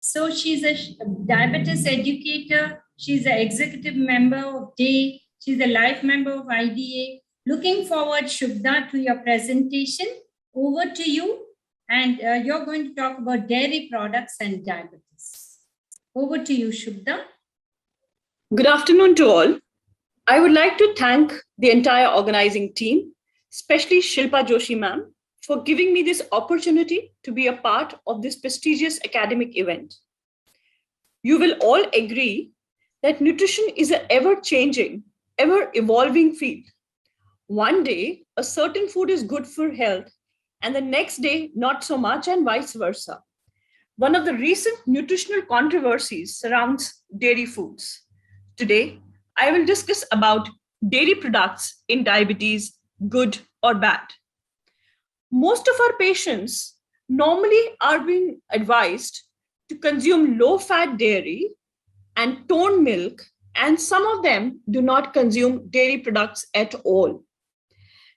So she's a diabetes educator. She's an executive member of DAY. She's a life member of IDA. Looking forward, Shubhda, to your presentation. Over to you. And you're going to talk about dairy products and diabetes. Over to you, Shubhda. Good afternoon to all. I would like to thank the entire organizing team, especially Shilpa Joshi ma'am, for giving me this opportunity to be a part of this prestigious academic event. You will all agree that nutrition is an ever-changing, ever-evolving field. One day, a certain food is good for health, and the next day, not so much, and vice versa. One of the recent nutritional controversies surrounds dairy foods. Today, I will discuss about dairy products in diabetes, good or bad. Most of our patients normally are being advised to consume low-fat dairy and toned milk, and some of them do not consume dairy products at all.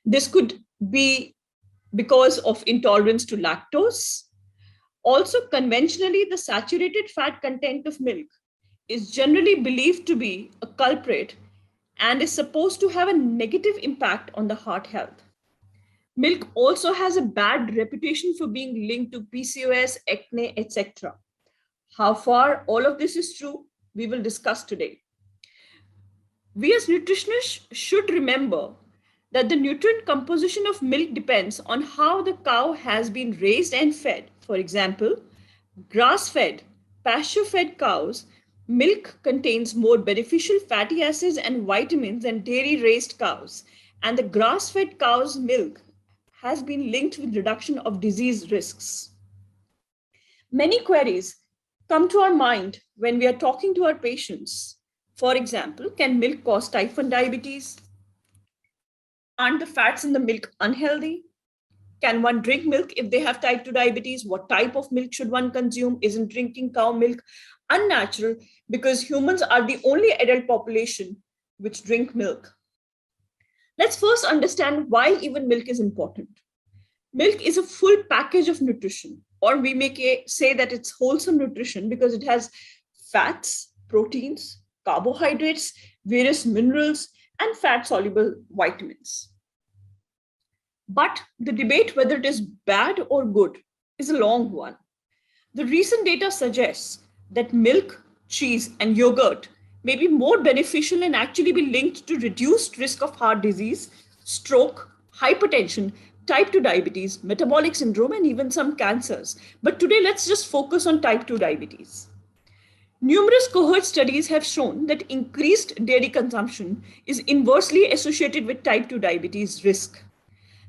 This could be because of intolerance to lactose. Also, conventionally, the saturated fat content of milk is generally believed to be a culprit and is supposed to have a negative impact on the heart health. Milk also has a bad reputation for being linked to PCOS, acne, etc. How far all of this is true, we will discuss today. We as nutritionists should remember that the nutrient composition of milk depends on how the cow has been raised and fed. For example, grass-fed, pasture-fed cows' milk contains more beneficial fatty acids and vitamins than dairy-raised cows, and the grass-fed cow's milk has been linked with reduction of disease risks. Many queries come to our mind when we are talking to our patients. For example, can milk cause type 1 diabetes? Aren't the fats in the milk unhealthy? Can one drink milk if they have type 2 diabetes? What type of milk should one consume? Isn't drinking cow milk unnatural because humans are the only adult population which drink milk? Let's first understand why even milk is important. Milk is a full package of nutrition, or we may say that it's wholesome nutrition because it has fats, proteins, carbohydrates, various minerals, and fat-soluble vitamins. But the debate whether it is bad or good is a long one. The recent data suggests that milk, cheese, and yogurt may be more beneficial and actually be linked to reduced risk of heart disease, stroke, hypertension, type 2 diabetes, metabolic syndrome, and even some cancers. But today, let's just focus on type 2 diabetes. Numerous cohort studies have shown that increased dairy consumption is inversely associated with type 2 diabetes risk.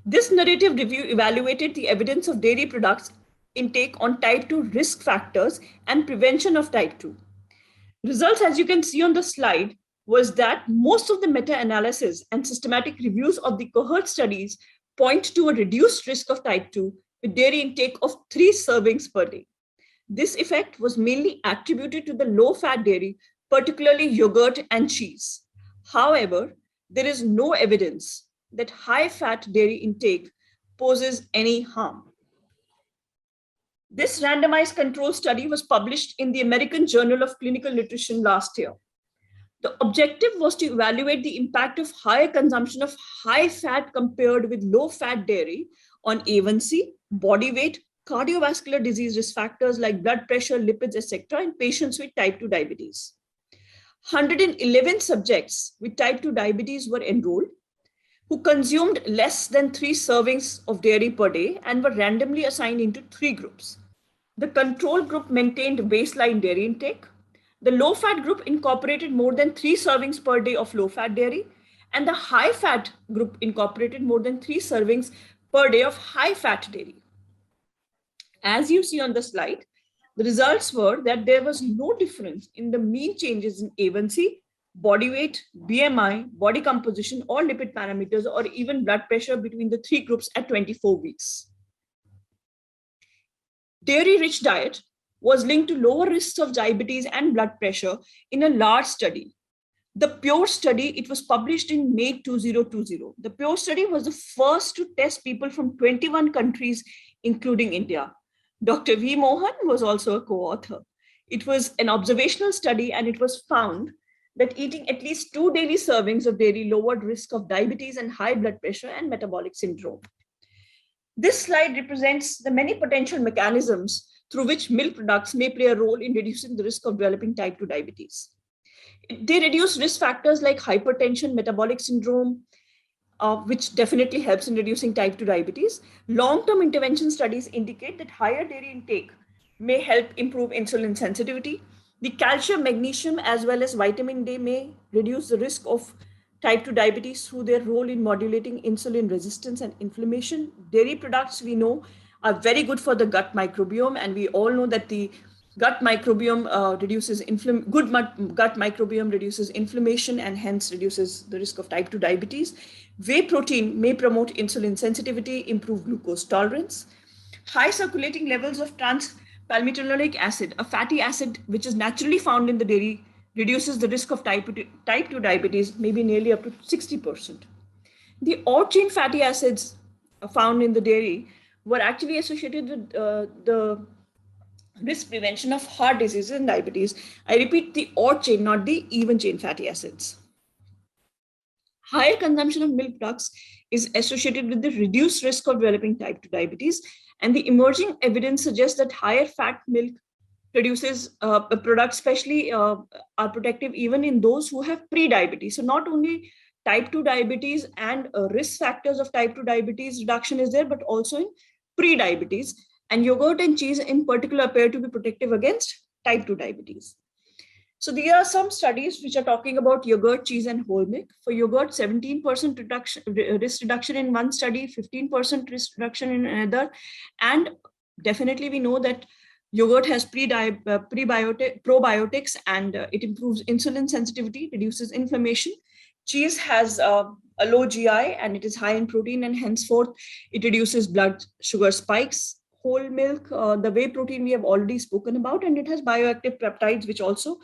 This narrative review evaluated the evidence of dairy products intake on type 2 risk factors and prevention of type 2. Results, as you can see on the slide, was that most of the meta-analysis and systematic reviews of the cohort studies point to a reduced risk of type 2 with dairy intake of 3 servings per day. This effect was mainly attributed to the low-fat dairy, particularly yogurt and cheese. However, there is no evidence that high-fat dairy intake poses any harm. This randomized control study was published in the American Journal of Clinical Nutrition last year. The objective was to evaluate the impact of higher consumption of high fat compared with low fat dairy on A1C, body weight, cardiovascular disease risk factors like blood pressure, lipids, etc. in patients with type 2 diabetes. 111 subjects with type 2 diabetes were enrolled who consumed less than 3 servings of dairy per day and were randomly assigned into 3 groups. The control group maintained baseline dairy intake. The low-fat group incorporated more than 3 servings per day of low-fat dairy, and the high-fat group incorporated more than 3 servings per day of high-fat dairy. As you see on the slide, the results were that there was no difference in the mean changes in A1C, body weight, BMI, body composition, or lipid parameters, or even blood pressure between the 3 groups at 24 weeks. Dairy-rich diet was linked to lower risks of diabetes and blood pressure in a large study. The PURE study, it was published in May 2020. The PURE study was the first to test people from 21 countries, including India. Dr. V. Mohan was also a co-author. It was an observational study, and it was found that eating at least 2 daily servings of dairy lowered risk of diabetes and high blood pressure and metabolic syndrome. This slide represents the many potential mechanisms through which milk products may play a role in reducing the risk of developing type 2 diabetes. They reduce risk factors like hypertension, metabolic syndrome, which definitely helps in reducing type 2 diabetes. Long-term intervention studies indicate that higher dairy intake may help improve insulin sensitivity. The calcium, magnesium, as well as vitamin D may reduce the risk of type 2 diabetes through their role in modulating insulin resistance and inflammation. Dairy products, we know, are very good for the gut microbiome, and we all know that the gut microbiome gut microbiome reduces inflammation and hence reduces the risk of type 2 diabetes. Whey protein may promote insulin sensitivity, improve glucose tolerance. High circulating levels of trans-palmitoleic acid, a fatty acid which is naturally found in the dairy, reduces the risk of type 2 diabetes, maybe nearly up to 60%. The odd chain fatty acids found in the dairy were actually associated with the risk prevention of heart disease and diabetes. I repeat, the odd chain, not the even chain fatty acids. Higher consumption of milk products is associated with the reduced risk of developing type 2 diabetes, and the emerging evidence suggests that higher fat milk produces products, especially are protective even in those who have pre-diabetes. So not only type 2 diabetes and risk factors of type 2 diabetes reduction is there, but also in pre-diabetes. And yogurt and cheese in particular appear to be protective against type 2 diabetes. So there are some studies which are talking about yogurt, cheese, and whole milk. For yogurt, 17% risk reduction in one study, 15% risk reduction in another. And definitely we know that yogurt has probiotics, and it improves insulin sensitivity, reduces inflammation. Cheese has a low GI, and it is high in protein, and henceforth it reduces blood sugar spikes. Whole milk, the whey protein we have already spoken about, and it has bioactive peptides, which also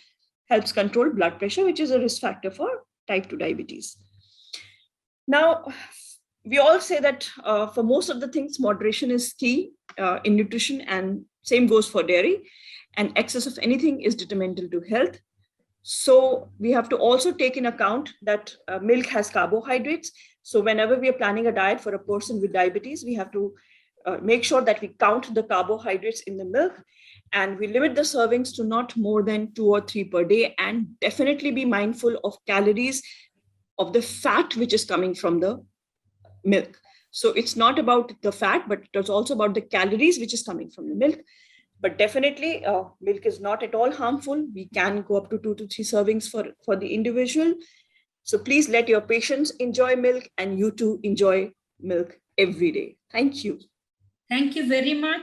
helps control blood pressure, which is a risk factor for type 2 diabetes. Now, we all say that for most of the things, moderation is key in nutrition, and same goes for dairy, and excess of anything is detrimental to health. So we have to also take in account that milk has carbohydrates. So whenever we are planning a diet for a person with diabetes, we have to make sure that we count the carbohydrates in the milk, and we limit the servings to not more than 2 or 3 per day, and definitely be mindful of calories of the fat which is coming from the milk. So it's not about the fat, but it's also about the calories which is coming from the milk. But definitely milk is not at all harmful. We can go up to 2 to 3 servings for the individual. So please let your patients enjoy milk, and you too enjoy milk every day. Thank you. Thank you very much.